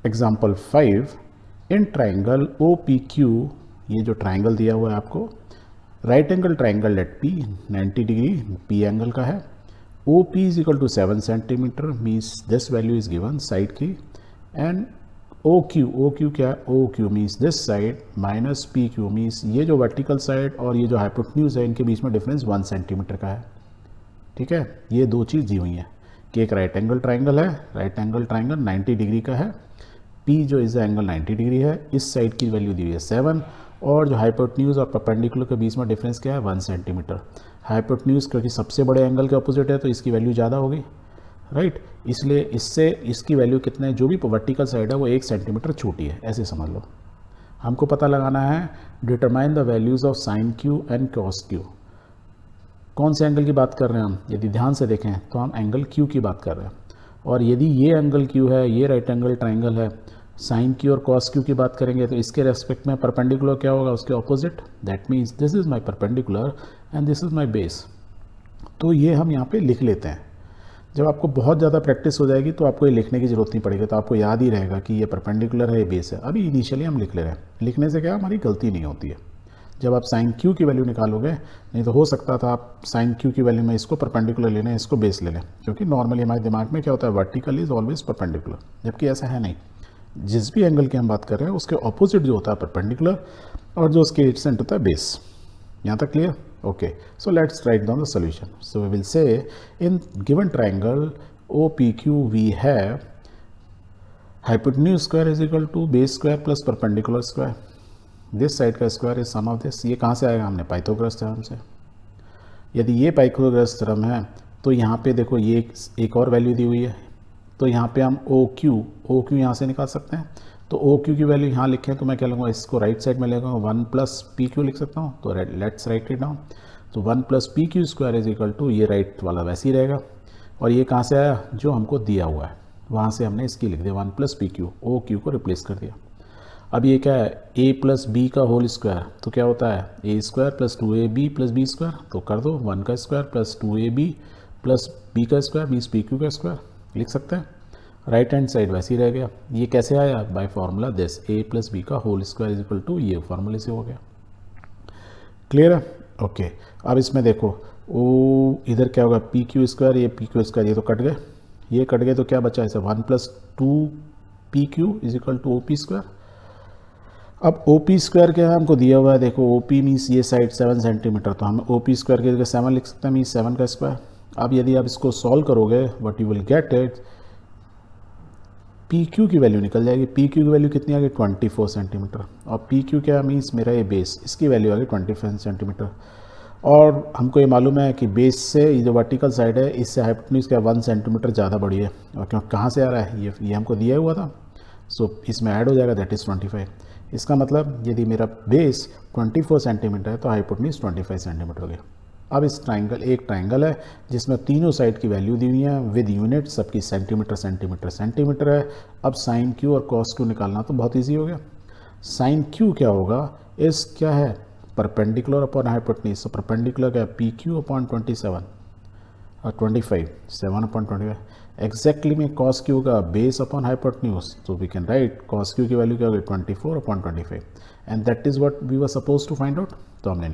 Example 5, in triangle O P Q, ये जो triangle दिया हुआ है आपको, right angle triangle let P 90 degree P angle का है, O P is equal to 7 centimetre, means this value is given side की, एंड ओ क्यू क्या है, O Q means this side minus P Q means ये जो vertical side और ये जो हाइपोटेन्यूज है इनके बीच में डिफरेंस 1 सेंटीमीटर का है। ठीक है, ये दो चीज़ दी हुई हैं कि एक राइट एंगल ट्राइंगल है, राइट एंगल ट्राइंगल 90 डिग्री का है, पी जो इस एंगल 90 डिग्री है, इस साइड की वैल्यू दी हुई है 7, और जो हाइपोटेन्यूज और परपेंडिकुलर के बीच में डिफरेंस क्या है 1 सेंटीमीटर। हाइपोटेन्यूज क्योंकि सबसे बड़े एंगल के अपोजिट है तो इसकी वैल्यू ज़्यादा होगी, राइट, इसलिए इससे इसकी वैल्यू कितने, जो भी वर्टिकल साइड है वो 1 सेंटीमीटर छोटी है, ऐसे समझ लो। हमको पता लगाना है determine the values of sine Q and cos Q. कौन से एंगल की बात कर रहे हैं हम, यदि ध्यान से देखें तो हम एंगल क्यू की बात कर रहे हैं, और यदि ये एंगल क्यू है, ये राइट एंगल ट्राइंगल है, साइन क्यू और कॉस क्यू की बात करेंगे तो इसके रेस्पेक्ट में परपेंडिकुलर क्या होगा, उसके opposite, that means this is my perpendicular and this is my base. तो ये हम यहाँ पे लिख लेते हैं। जब आपको बहुत ज़्यादा प्रैक्टिस हो जाएगी तो आपको ये लिखने की ज़रूरत नहीं पड़ेगी, तो आपको याद ही रहेगा कि ये परपेंडिकुलर है, ये बेस है। अभी इनिशियली हम लिख ले रहे हैं, लिखने से क्या हमारी गलती नहीं होती है। जब आप साइन क्यू की वैल्यू निकालोगे, नहीं तो हो सकता था आप साइन क्यू की वैल्यू में इसको परपेंडिकुलर ले लें, इसको बेस ले लें, क्योंकि नॉर्मली हमारे दिमाग में क्या होता है वर्टिकल इज ऑलवेज परपेंडिकुलर, जबकि ऐसा है नहीं। जिस भी एंगल की हम बात कर रहे हैं उसके ऑपोजिट जो होता है परपेंडिकुलर, और जो उसके एडसेंट होता है बेस। यहाँ तक clear? Okay, so let's write down the solution. So we will say in given triangle O P Q we have hypotenuse square is equal to base square plus perpendicular square, this side का square is sum of this. ये कहाँ से आएगा, हमने Pythagoras theorem से। यदि ये Pythagoras theorem है तो यहाँ पे देखो ये एक और वैल्यू दी हुई है, तो यहाँ पे हम ओ क्यू यहाँ से निकाल सकते हैं। तो ओ क्यू की वैल्यू यहाँ लिखें तो मैं क्या लूँगा, इसको राइट साइड में लेगा 1 प्लस पी क्यू लिख सकता हूँ, तो लेट्स राइट इट डाउन। तो 1 plus P Q square is equal to, ये राइट वाला वैसे ही रहेगा, और ये कहाँ से आया, जो हमको दिया हुआ है वहाँ से हमने इसकी लिख दिया 1 plus P Q, O Q को रिप्लेस कर दिया। अब ये क्या है, a प्लस बी का होल स्क्वायर, तो क्या होता है A square plus 2ab plus B square, तो कर दो 1 का square plus 2ab plus B का स्क्वायर मीन्स पी क्यू का स्क्वायर लिख सकते हैं। राइट हैंड साइड वैसे ही रह गया। ये कैसे आया, by formula this a plus B का whole square is equal to, ये फार्मूले से हो गया। क्लियर है? ओके, अब इसमें देखो ओ इधर क्या होगा, पी क्यू स्क्वायर, ये पी क्यू स्क्वायर, ये तो कट गए, ये कट गए, तो क्या बचा इसे 1 plus 2 P Q is equal to O P square. अब ओ पी स्क्वायर क्या है, हमको दिया हुआ है, देखो ओ पी मीन्स ये साइड 7 सेंटीमीटर, तो हम ओ पी स्क्वायर की जगह 7 लिख सकते हैं, मीन्स 7 का स्क्वायर। अब यदि आप इसको सॉल्व करोगे what you will get it, P Q की वैल्यू निकल जाएगी। पी क्यू की वैल्यू कितनी आ गई 24 सेंटीमीटर, और पी क्यू क्या मीन्स मेरा ये बेस, इसकी वैल्यू आ गई 25 सेंटीमीटर। और हमको ये मालूम है कि बेस से ये जो वर्टिकल साइड है इससे हाइपोटेन्यूज क्या 1 सेंटीमीटर ज़्यादा बड़ी है, और क्यों कहाँ से आ रहा है, ये हमको दिया हुआ था, सो इसमें ऐड हो जाएगा, दैट इज़ 25। इसका मतलब यदि मेरा बेस 24 सेंटीमीटर है तो हाइपोटेन्यूज 25 सेंटीमीटर हो गया। अब इस ट्राइंगल, एक ट्राइंगल है जिसमें तीनों साइड की वैल्यू दी हुई है विद यूनिट, सबकी सेंटीमीटर सेंटीमीटर सेंटीमीटर है। अब साइन क्यू और कॉस क्यू निकालना तो बहुत ईजी हो गया। साइन क्यू क्या होगा, इस क्या है परपेंडिकुलर अपॉन हाइपोटेन्यूज, तो परपेंडिकुलर क्या है पी क्यू अपॉन 27 और 25, 7 अपॉन 25 एग्जैक्टली में कॉस क्यू का बेस अपॉन हाइपोटेन्यूज, तो we can write cos Q की वैल्यू क्या होगी 24 upon 25, and that is what we were suppose to find out. तो हमने